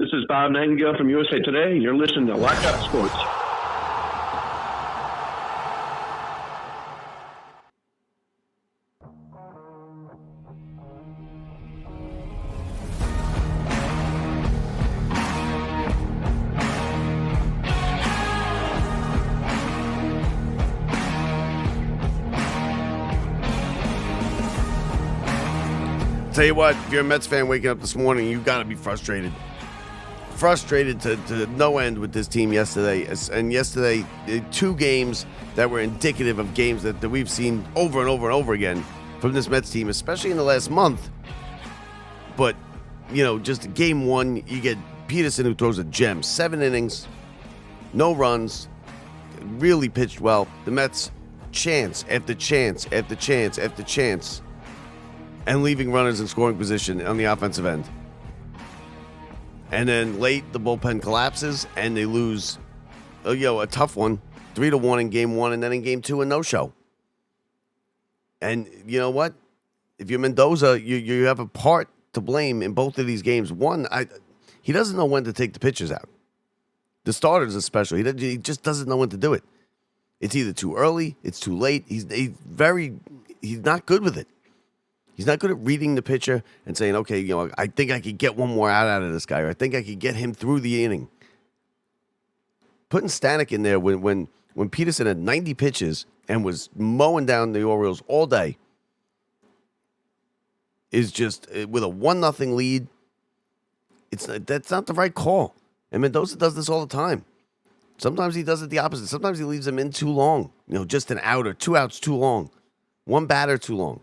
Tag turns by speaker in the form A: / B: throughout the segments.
A: This is Bob Nightingale from USA Today. You're listening to Locked Up Sports.
B: Tell you what, if you're a Mets fan waking up this morning, you got to be frustrated. Frustrated to no end with this team yesterday. And yesterday, 2 games that were indicative of games that we've seen over and over and over again from this Mets team, especially in the last month. But, just game 1, you get Peterson, who throws a gem. 7 innings, no runs, really pitched well. The Mets, chance after chance after chance after chance, and leaving runners in scoring position on the offensive end. And then late, the bullpen collapses, and they lose, a tough one, 3-1 in game 1, and then in game 2, a no-show. And you know what? If you're Mendoza, you have a part to blame in both of these games. One, he doesn't know when to take the pitchers out. The starters especially. He just doesn't know when to do it. It's either too early, it's too late. He's not good with it. He's not good at reading the pitcher and saying, okay, I think I could get one more out of this guy, or I think I could get him through the inning. Putting Stanek in there when Peterson had 90 pitches and was mowing down the Orioles all day is just, with a 1-0 lead, that's not the right call. And Mendoza does this all the time. Sometimes he does it the opposite. Sometimes he leaves them in too long. Just an out or 2 outs too long. 1 batter too long.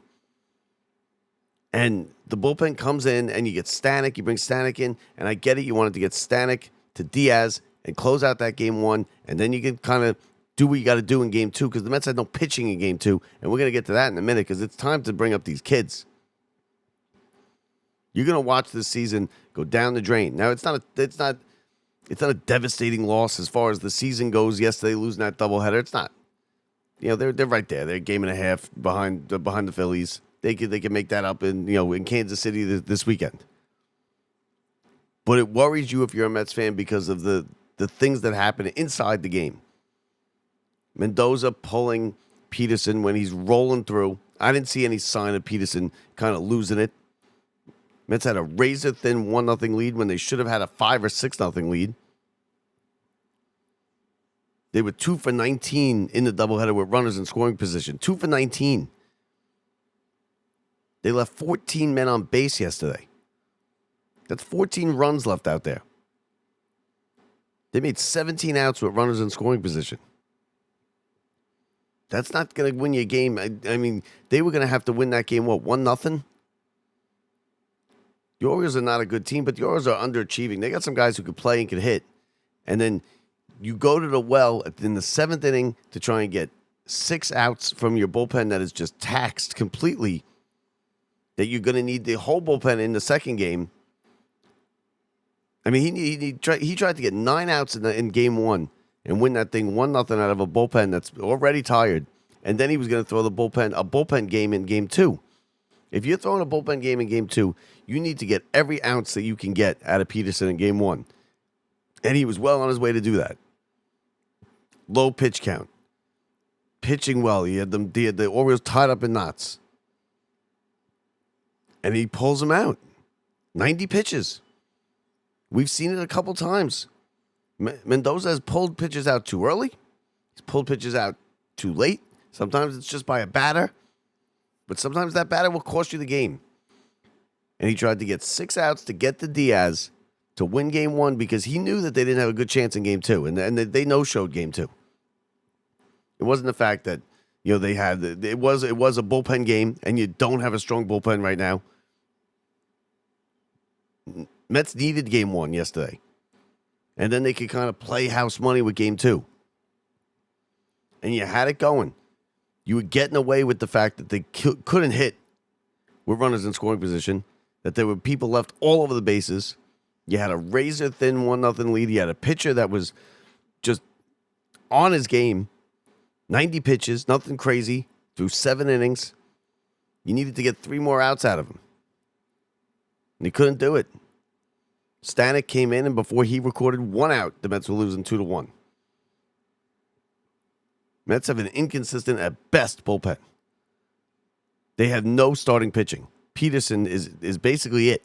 B: And the bullpen comes in, and you get Stanek. You bring Stanek in, and I get it. You wanted to get Stanek to Diaz and close out that game 1, and then you can kind of do what you got to do in game 2, because the Mets had no pitching in game 2, and we're going to get to that in a minute, because it's time to bring up these kids. You're going to watch this season go down the drain. Now, it's not a devastating loss as far as the season goes. Yesterday, losing that doubleheader, it's not. They're right there. They're a game and a half behind the Phillies. They could make that up in Kansas City this weekend. But it worries you if you're a Mets fan because of the things that happen inside the game. Mendoza pulling Peterson when he's rolling through. I didn't see any sign of Peterson kind of losing it. Mets had a razor-thin 1-0 lead when they should have had a 5 or 6-0 lead. They were 2 for 19 in the doubleheader with runners in scoring position. 2 for 19. They left 14 men on base yesterday. That's 14 runs left out there. They made 17 outs with runners in scoring position. That's not going to win you a game. I mean, they were going to have to win that game, 1-0? The Orioles are not a good team, but the Orioles are underachieving. They got some guys who could play and could hit. And then you go to the well in the 7th inning to try and get 6 outs from your bullpen that is just taxed completely, that you're going to need the whole bullpen in the second game. I mean, he tried to get 9 outs in game 1 and win that thing 1-0 out of a bullpen that's already tired. And then he was going to throw a bullpen game in game 2. If you're throwing a bullpen game in game 2, you need to get every ounce that you can get out of Peterson in game 1. And he was well on his way to do that. Low pitch count. Pitching well. He had the Orioles tied up in knots. And he pulls them out. 90 pitches. We've seen it a couple times. Mendoza has pulled pitches out too early. He's pulled pitches out too late. Sometimes it's just by a batter. But sometimes that batter will cost you the game. And he tried to get 6 outs to get the Diaz to win game 1 because he knew that they didn't have a good chance in game 2. And they no-showed game 2. It wasn't the fact that they had it was a bullpen game, and you don't have a strong bullpen right now. Mets needed game 1 yesterday. And then they could kind of play house money with game 2. And you had it going. You were getting away with the fact that they couldn't hit with runners in scoring position, that there were people left all over the bases. You had a razor-thin 1-0 lead. You had a pitcher that was just on his game. 90 pitches, nothing crazy, through 7 innings. You needed to get 3 more outs out of him. And he couldn't do it. Stanek came in, and before he recorded 1 out, the Mets were losing 2-1. Mets have an inconsistent, at best, bullpen. They have no starting pitching. Peterson is basically it.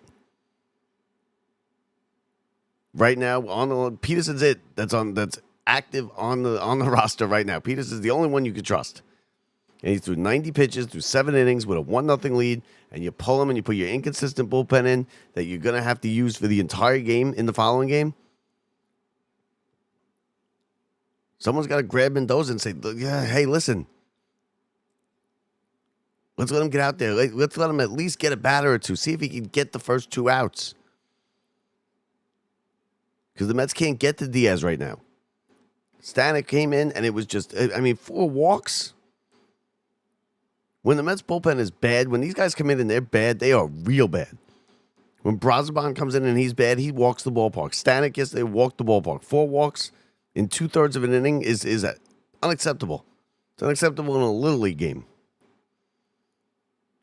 B: Right now, Peterson's it. That's active on the roster right now. Peterson's the only one you can trust. And he threw 90 pitches through 7 innings with a 1-0 lead, and you pull him and you put your inconsistent bullpen in that you're going to have to use for the entire game in the following game. Someone's got to grab Mendoza and say, yeah, hey, listen. Let's let him get out there. Let's let him at least get a batter or two. See if he can get the first 2 outs. Because the Mets can't get to Diaz right now. Stanek came in, and it was just, 4 walks. When the Mets bullpen is bad, when these guys come in and they're bad, they are real bad. When Brazoban comes in and he's bad, he walks the ballpark. Stanek yesterday walked the ballpark. 4 walks in 2/3 of an inning is unacceptable. It's unacceptable in a Little League game,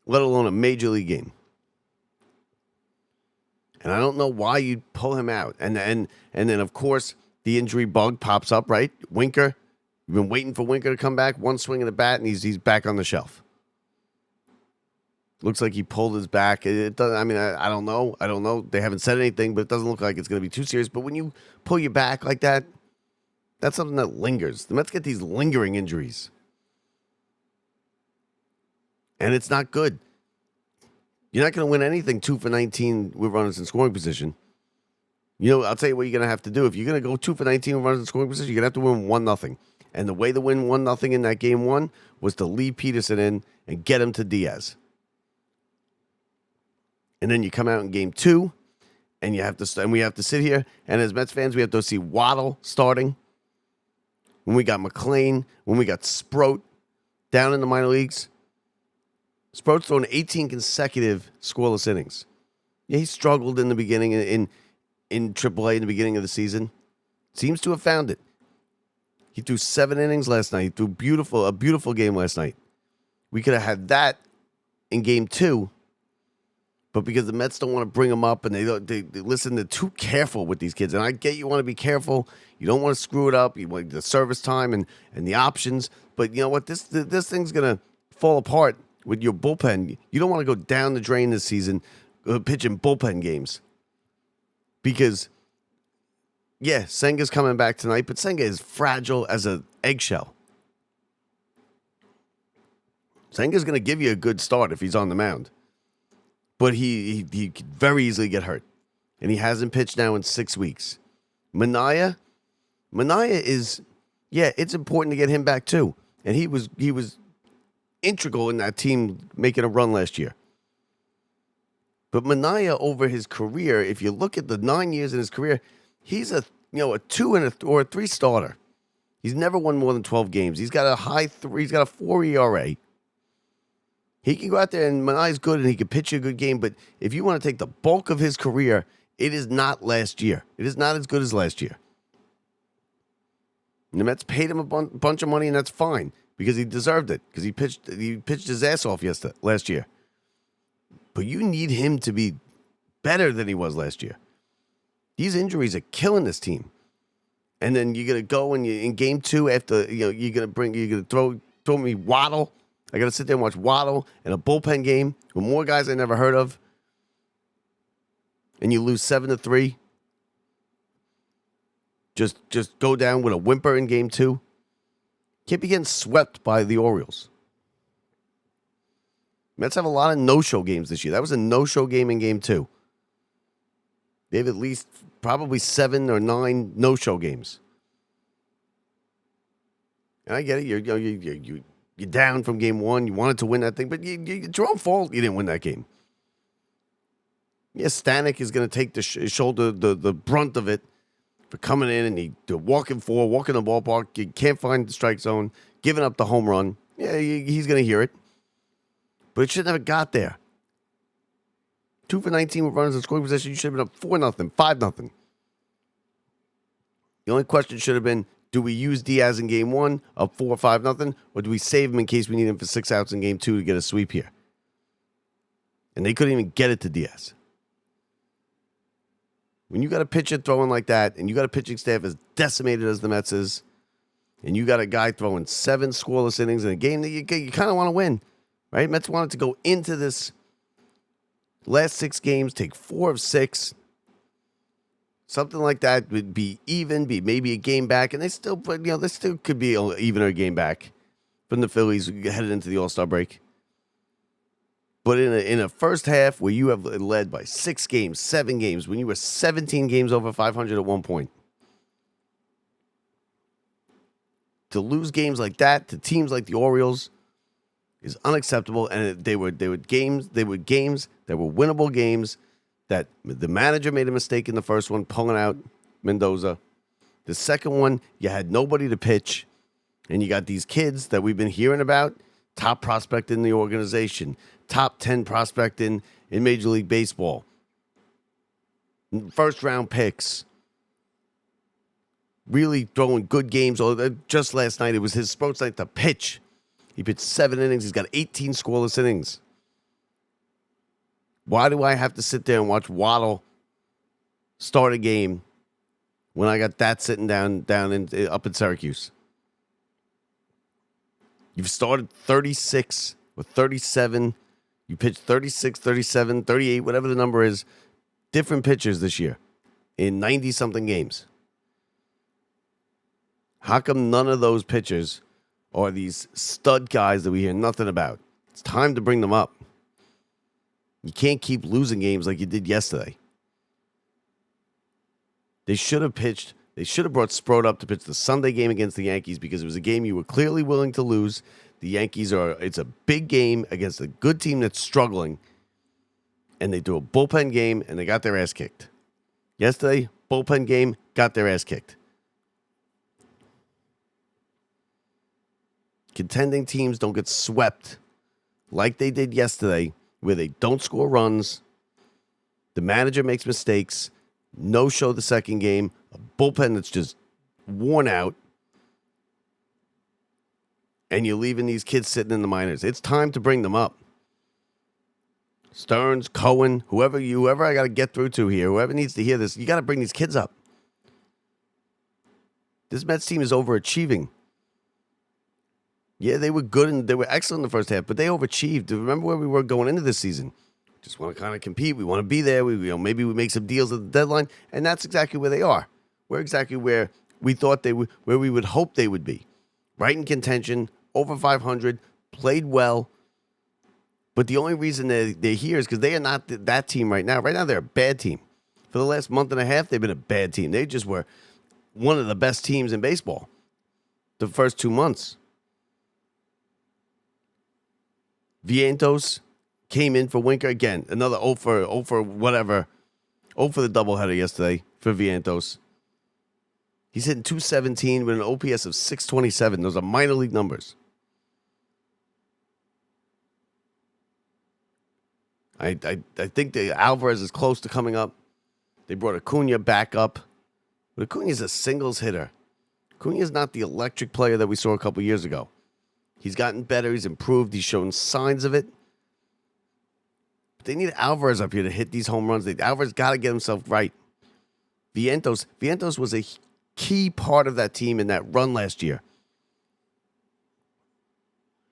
B: let alone a Major League game. And I don't know why you'd pull him out. And then, of course, the injury bug pops up, right? Winker. You've been waiting for Winker to come back. 1 swing of the bat, and he's back on the shelf. Looks like he pulled his back. It doesn't. I don't know. I don't know. They haven't said anything, but it doesn't look like it's going to be too serious. But when you pull your back like that, that's something that lingers. The Mets get these lingering injuries. And it's not good. You're not going to win anything 2 for 19 with runners in scoring position. I'll tell you what you're going to have to do. If you're going to go 2 for 19 with runners in scoring position, you're going to have to win 1-0. And the way to win 1-0 in that game 1 was to leave Peterson in and get him to Diaz. And then you come out in game 2, and we have to sit here. And as Mets fans, we have to see Waddle starting. When we got McLain, when we got Sproat down in the minor leagues. Sproat's thrown 18 consecutive scoreless innings. Yeah, he struggled in the beginning in AAA in the beginning of the season. Seems to have found it. He threw 7 innings last night. He threw a beautiful game last night. We could have had that in game 2. But because the Mets don't want to bring them up and they listen, they're too careful with these kids. And I get you want to be careful. You don't want to screw it up. You want the service time and the options. But you know what? This thing's going to fall apart with your bullpen. You don't want to go down the drain this season pitching bullpen games. Because, yeah, Senga's coming back tonight, but Senga is fragile as an eggshell. Senga's going to give you a good start if he's on the mound. But he could very easily get hurt. And he hasn't pitched now in 6 weeks. Manaea is, it's important to get him back too. And he was integral in that team making a run last year. But Manaea over his career, if you look at the 9 years in his career, he's a 2 or a 3 starter. He's never won more than 12 games. He's got a high 3. He's got a 4 ERA. He can go out there and Manaea's good and he can pitch you a good game, but if you want to take the bulk of his career, it is not last year. It is not as good as last year. And the Mets paid him a bunch of money, and that's fine because he deserved it because he pitched his ass off last year. But you need him to be better than he was last year. These injuries are killing this team. And then you're gonna go and in game 2 after you're gonna throw me Waddle. I got to sit there and watch Waddle in a bullpen game with more guys I never heard of. And you lose 7-3. Just go down with a whimper in game 2. Can't be getting swept by the Orioles. Mets have a lot of no-show games this year. That was a no-show game in game 2. They have at least probably 7 or 9 no-show games. And I get it. You're down from game 1. You wanted to win that thing, but it's your own fault you didn't win that game. Yes, Stanek is going to take the brunt of it for coming in and walking the ballpark. You can't find the strike zone, giving up the home run. Yeah, he's going to hear it. But it should never got there. 2 for 19 with runners in scoring position. You should have been up 4-0, 5-0. The only question should have been, do we use Diaz in game 1 up 4 or 5-0, or do we save him in case we need him for 6 outs in game 2 to get a sweep here? And they couldn't even get it to Diaz. When you got a pitcher throwing like that, and you got a pitching staff as decimated as the Mets is, and you got a guy throwing 7 scoreless innings in a game that you kind of want to win, right? Mets wanted to go into this last 6 games, take 4 of 6. Something like that would be even, be maybe a game back, and they still could be even a game back from the Phillies headed into the All-Star break. But in a first half where you have led by 6 games, 7 games, when you were 17 games over 500 at one point, to lose games like that to teams like the Orioles is unacceptable. And they were games that were winnable games. That the manager made a mistake in the first one, pulling out Mendoza. The second one, you had nobody to pitch, and you got these kids that we've been hearing about, top prospect in the organization, top 10 prospect in Major League Baseball, first-round picks, really throwing good games. Just last night, it was his Sproat's night to pitch. He pitched 7 innings. He's got 18 scoreless innings. Why do I have to sit there and watch Waddle start a game when I got that sitting up in Syracuse? You've started 36 or 37. You pitched 36, 37, 38, whatever the number is, different pitchers this year in 90-something games. How come none of those pitchers are these stud guys that we hear nothing about? It's time to bring them up. You can't keep losing games like you did yesterday. They should have pitched. They should have brought Sproat up to pitch the Sunday game against the Yankees because it was a game you were clearly willing to lose. The Yankees it's a big game against a good team that's struggling. And they do a bullpen game and they got their ass kicked. Yesterday, bullpen game, got their ass kicked. Contending teams don't get swept like they did yesterday, where they don't score runs, the manager makes mistakes, no-show the second game, a bullpen that's just worn out, and you're leaving these kids sitting in the minors. It's time to bring them up. Stearns, Cohen, whoever I got to get through to here, whoever needs to hear this, you got to bring these kids up. This Mets team is overachieving. Yeah, they were good and they were excellent in the first half, but they overachieved. Remember where we were going into this season? Just want to kind of compete. We want to be there. Maybe we make some deals at the deadline, and that's exactly where they are. We're exactly where we thought where we would hope they would be. Right in contention, over 500, played well. But the only reason they're here is because they are not that team right now. Right now, they're a bad team. For the last month and a half, they've been a bad team. They just were one of the best teams in baseball the first 2 months. Vientos came in for Winker again. Another 0 for whatever. 0 for the doubleheader yesterday for Vientos. He's hitting 217 with an OPS of 627. Those are minor league numbers. I think Alvarez is close to coming up. They brought Acuna back up. But Acuna's a singles hitter. Acuna's not the electric player that we saw a couple years ago. He's gotten better. He's improved. He's shown signs of it. But they need Alvarez up here to hit these home runs. Alvarez got to get himself right. Vientos was a key part of that team in that run last year.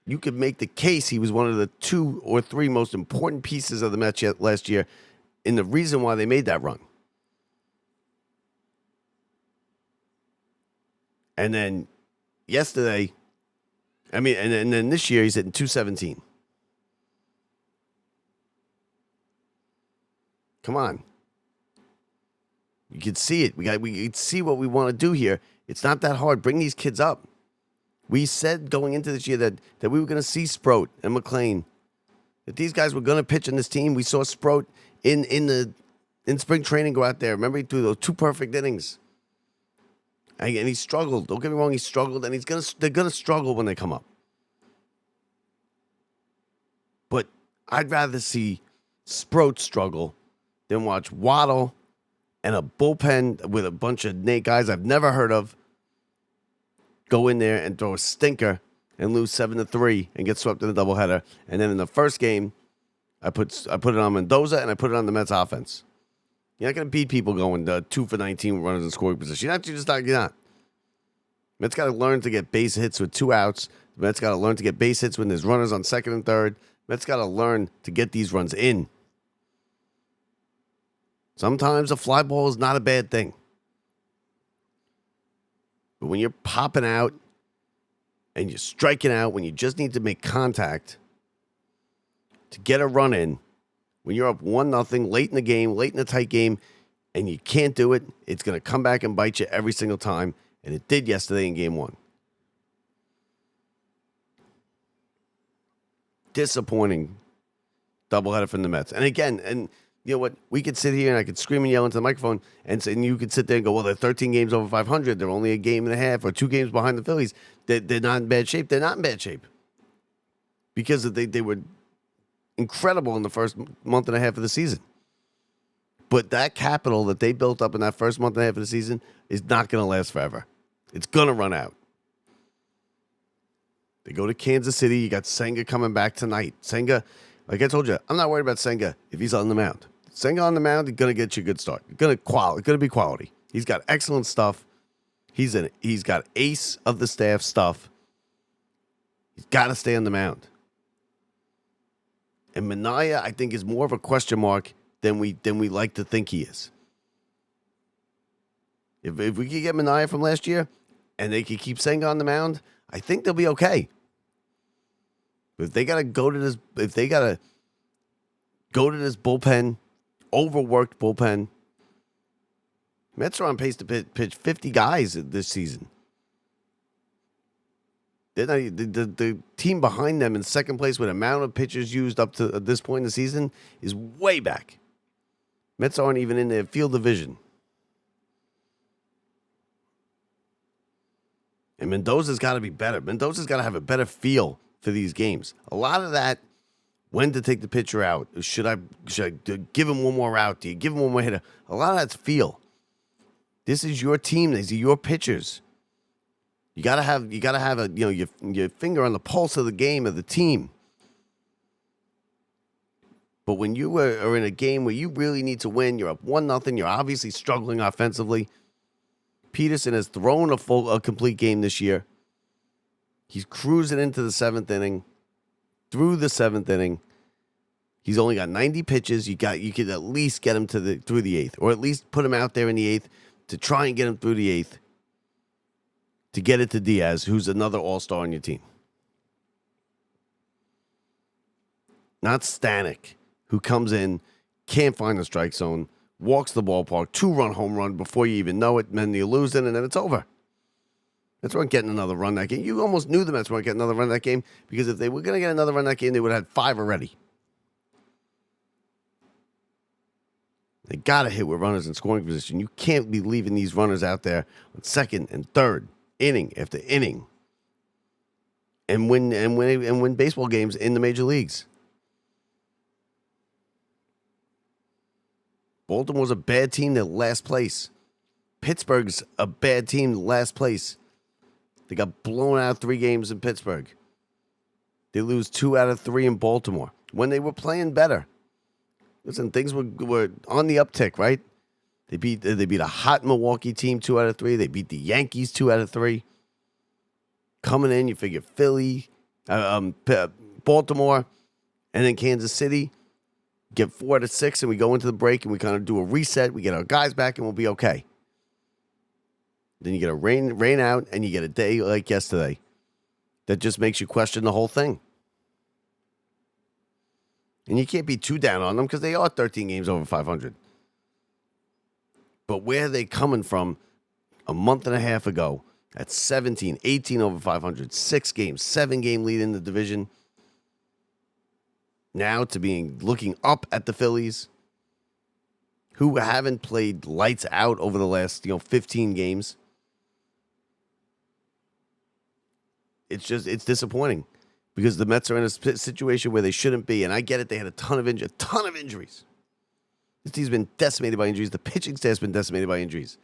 B: You could make the case he was one of the 2 or 3 most important pieces of the Mets last year in the reason why they made that run. And then yesterday, and then this year he's hitting 217. Come on. You can see it. We can see what we want to do here. It's not that hard. Bring these kids up. We said going into this year that we were going to see Sproat and McLain. That these guys were going to pitch in this team. We saw Sproat in spring training go out there. Remember, he threw those 2 perfect innings. And he struggled. Don't get me wrong, he struggled, and they're gonna struggle when they come up. But I'd rather see Sproat struggle than watch Waddle and a bullpen with a bunch of guys I've never heard of go in there and throw a stinker and lose 7-3 and get swept in the doubleheader. And then in the first game, I put it on Mendoza and I put it on the Mets offense. You're not going to beat people going 2 for 19 with runners in scoring position. You're not. Mets got to learn to get base hits with 2 outs. Mets got to learn to get base hits when there's runners on second and third. Mets got to learn to get these runs in. Sometimes a fly ball is not a bad thing. But when you're popping out and you're striking out, when you just need to make contact to get a run in, when you're up 1-0 late in the game, late in a tight game, and you can't do it, it's going to come back and bite you every single time. And it did yesterday in game 1. Disappointing doubleheader from the Mets. And again, and you know what? We could sit here and I could scream and yell into the microphone, and you could sit there and go, well, they're 13 games over 500. They're only a game and a half or 2 games behind the Phillies. They're not in bad shape. They're not in bad shape because they were incredible in the first month and a half of the season. But that capital that they built up in that first month and a half of the season is not going to last forever. It's going to run out. They go to Kansas City. You got Senga coming back tonight. Senga, like I told you, I'm not worried about Senga if he's on the mound. Senga on the mound, he's going to get you a good start. It's going to be quality. He's got excellent stuff. He's got ace of the staff stuff. He's got to stay on the mound. And Minaya, I think, is more of a question mark than we like to think he is. If we could get Minaya from last year and they could keep Senga on the mound, I think they'll be okay. But if they gotta go to this bullpen, overworked bullpen, Mets are on pace to pitch 50 guys this season. They're not, the team behind them in second place with amount of pitchers used up to this point in the season is way back. Mets aren't even in their field division. And Mendoza's got to be better. Mendoza's got to have a better feel for these games. A lot of that, when to take the pitcher out. Should I give him one more out? Do you give him one more hitter? A lot of that's feel. This is your team. These are your pitchers. You gotta have your finger on the pulse of the game of the team. But when you are in a game where you really need to win, you're up 1-0. You're obviously struggling offensively. Peterson has thrown a complete game this year. He's cruising into the 7th inning. Through the 7th inning, he's only got 90 pitches. You could at least get him through the 8th, or at least put him out there in the 8th to try and get him through the 8th to get it to Diaz, who's another all-star on your team. Not Stanek, who comes in, can't find the strike zone, walks the ballpark, 2-run home run before you even know it, and then you lose it, and then it's over. Mets weren't getting another run that game. You almost knew the Mets weren't getting another run that game because if they were going to get another run that game, they would have had 5 already. They got to hit with runners in scoring position. You can't be leaving these runners out there on second and third, inning after inning, and win baseball games in the major leagues. Baltimore's a bad team. They're last place. Pittsburgh's a bad team. Last place. They got blown out 3 games in Pittsburgh. They lose 2 out of 3 in Baltimore when they were playing better. Listen, things were on the uptick, right? They beat a hot Milwaukee team 2 out of 3. They beat the Yankees 2 out of 3. Coming in, you figure Philly, Baltimore, and then Kansas City. Get 4 out of 6, and we go into the break, and we kind of do a reset. We get our guys back, and we'll be okay. Then you get a rain out, and you get a day like yesterday that just makes you question the whole thing. And you can't be too down on them because they are 13 games over 500. But where are they coming from a month and a half ago at 17, 18 over 500, 6 games, 7-game lead in the division? Now to looking up at the Phillies, who haven't played lights out over the last 15 games. It's disappointing because the Mets are in a situation where they shouldn't be, and I get it. They had a ton of injuries. This team's been decimated by injuries. The pitching staff's been decimated by injuries.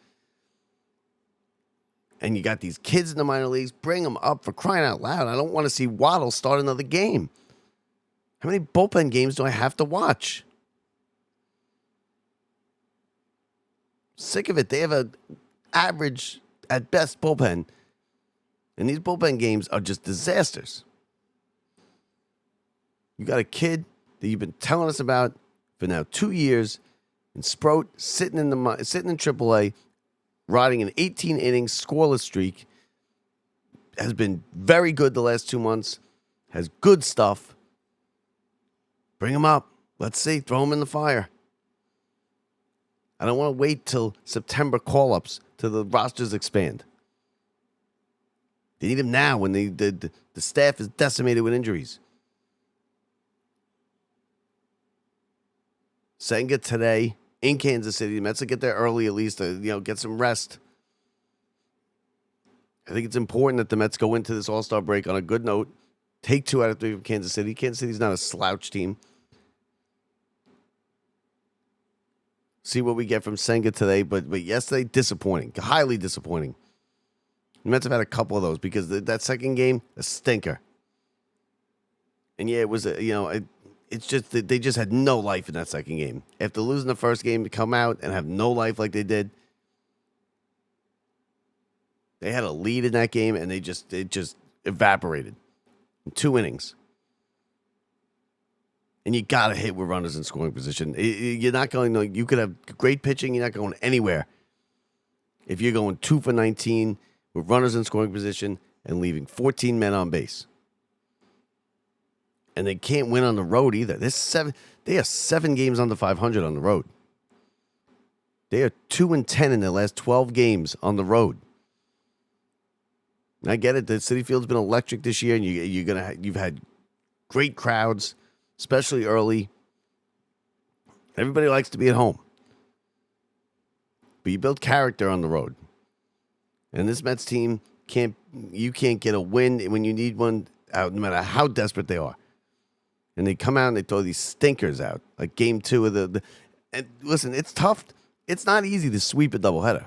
B: And you got these kids in the minor leagues. Bring them up, for crying out loud. I don't want to see Waddle start another game. How many bullpen games do I have to watch? Sick of it. They have a average, at best, bullpen. And these bullpen games are just disasters. You got a kid that you've been telling us about for now 2 years, and Sproat sitting in AAA, riding an 18 innings scoreless streak, has been very good the last 2 months, has good stuff. Bring him up. Let's see. Throw him in the fire. I don't want to wait till September call-ups till the rosters expand. They need him now when the staff is decimated with injuries. Senga today in Kansas City. The Mets will get there early at least to get some rest. I think it's important that the Mets go into this All-Star break on a good note. Take 2 out of 3 from Kansas City. Kansas City's not a slouch team. See what we get from Senga today, but yesterday, disappointing. Highly disappointing. The Mets have had a couple of those because that second game, a stinker. And yeah, it was, it's just that they just had no life in that second game. After losing the first game to come out and have no life like they did, they had a lead in that game and it just evaporated in 2 innings. And you got to hit with runners in scoring position. You're not going to, you could have great pitching. You're not going anywhere if you're going 2 for 19 with runners in scoring position and leaving 14 men on base. And they can't win on the road either. They are 7 games under 500 on the road. They are 2-10 in their last 12 games on the road. And I get it. The Citi Field's been electric this year, and you've had great crowds, especially early. Everybody likes to be at home. But you build character on the road. And this Mets team can't get a win when you need one, no matter how desperate they are. And they come out and they throw these stinkers out, like game 2 of the and listen, it's tough. It's not easy to sweep a doubleheader.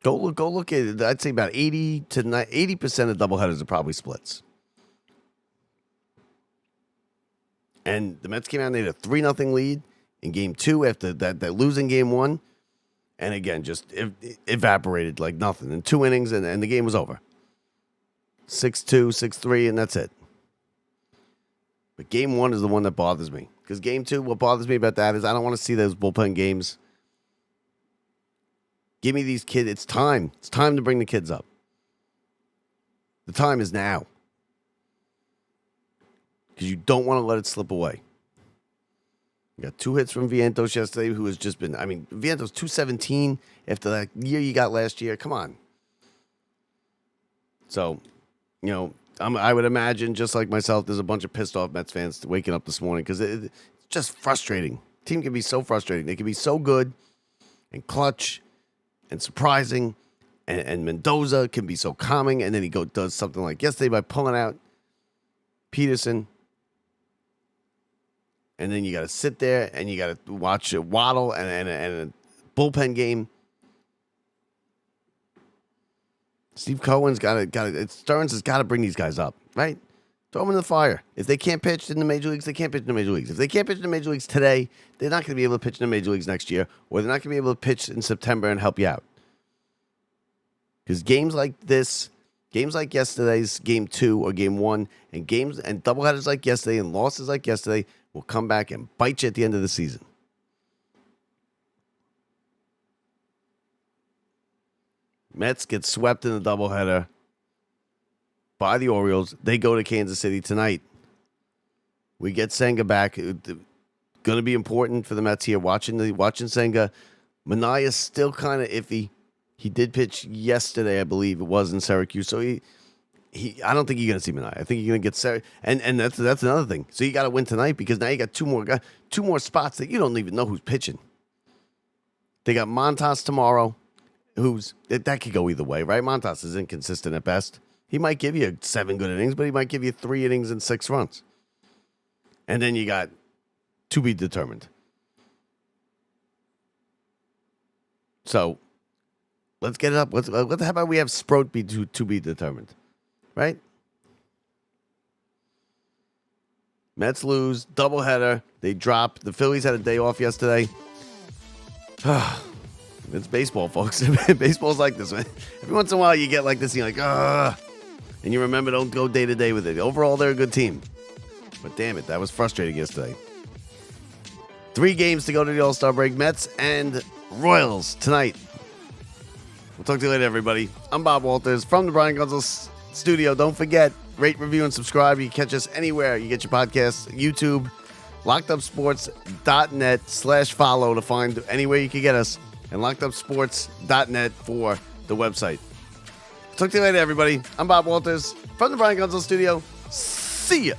B: Go look at it. I'd say about 80% of doubleheaders are probably splits. And the Mets came out and they had a 3-0 lead in game 2 after that losing game 1. And again, just evaporated like nothing in 2 innings, and the game was over. 6-2, 6-3, and that's it. But game 1 is the one that bothers me. Because game 2, what bothers me about that is I don't want to see those bullpen games. Give me these kids. It's time. It's time to bring the kids up. The time is now. Because you don't want to let it slip away. You got 2 hits from Vientos yesterday, who has just been, Vientos 217 after that year you got last year. Come on. So, I would imagine, just like myself, there's a bunch of pissed off Mets fans waking up this morning because it's just frustrating. Team can be so frustrating. They can be so good and clutch and surprising, and Mendoza can be so calming, and then he does something like yesterday by pulling out Peterson. And then you got to sit there and you got to watch a Waddle and a bullpen game. Steve Cohen's Stearns has got to bring these guys up, right? Throw them in the fire. If they can't pitch in the major leagues, they can't pitch in the major leagues. If they can't pitch in the major leagues today, they're not going to be able to pitch in the major leagues next year, or they're not going to be able to pitch in September and help you out. Because games like this, games like yesterday's game 2 or game 1, and games and doubleheaders like yesterday and losses like yesterday will come back and bite you at the end of the season. Mets get swept in the doubleheader by the Orioles. They go to Kansas City tonight. We get Senga back. Going to be important for the Mets here. Watching Senga. Manaea's still kind of iffy. He did pitch yesterday, I believe it was, in Syracuse. So I don't think you're going to see Manaea. I think you're going to get Syracuse. And that's another thing. So you got to win tonight because now you got two more spots that you don't even know who's pitching. They got Montas tomorrow. That could go either way, right? Montas is inconsistent at best. He might give you 7 good innings, but he might give you 3 innings and 6 runs. And then you got to be determined. So let's get it up. How about we have Sproat be to be determined, right? Mets lose, doubleheader. They drop. The Phillies had a day off yesterday. It's baseball, folks. Baseball's like this, man. Every once in a while, you get like this, and you're like, and you remember, don't go day to day with it. Overall, they're a good team. But damn it, that was frustrating yesterday. 3 games to go to the All-Star break. Mets and Royals tonight. We'll talk to you later, everybody. I'm Bob Walters from the Brian Gonzalez studio. Don't forget, rate, review, and subscribe. You can catch us anywhere you get your podcasts. YouTube, LockedUpSports.net/follow to find anywhere you can get us. And LockedUpSports.net for the website. Talk to you later, everybody. I'm Bob Walters from the Brian Gonzalez studio. See ya.